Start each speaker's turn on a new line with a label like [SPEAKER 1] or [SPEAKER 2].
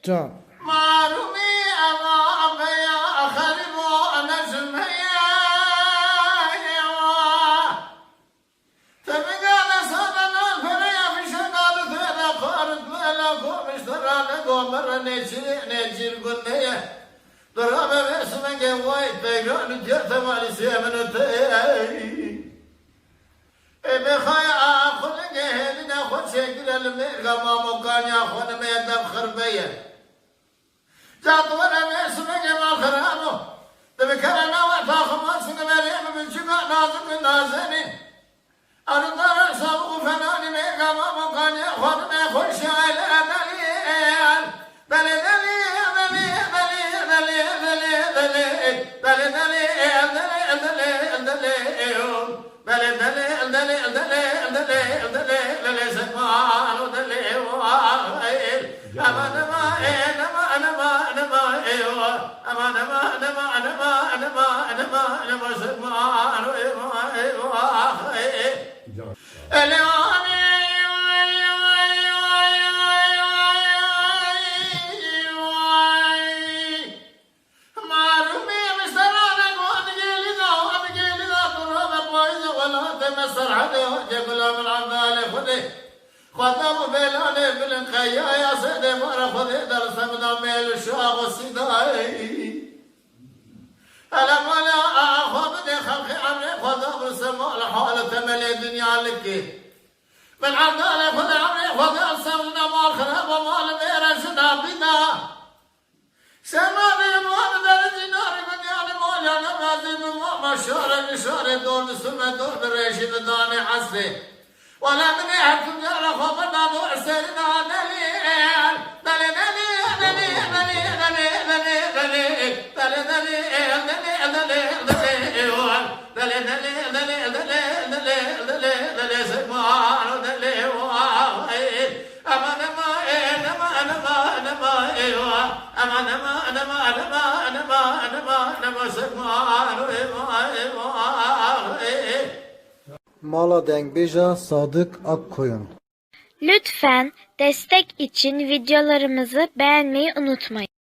[SPEAKER 1] Can.
[SPEAKER 2] خطب بلانه بلن خيا يا سيدي مرة خذي درس من أميل الشاغ الصداي ألا ولا أخذ بدي خلقي عمري خذ بسماء الحالة ملي الدنيا لكي من عبدالي خذ عمري خذ أرسلنا مال خراب ومال ميرا شنا بنا سماني مال درجي ناري من يعني مال يعني مازي بما مشاري دور بسمة دور بريشي بداني حسي ولا من يحكم جرى خبرنا مؤسرنا دليل دليل دليل دليل دليل دليل
[SPEAKER 1] Mala Dengbija Sadık Akkoyun.
[SPEAKER 3] Lütfen destek için videolarımızı beğenmeyi unutmayın.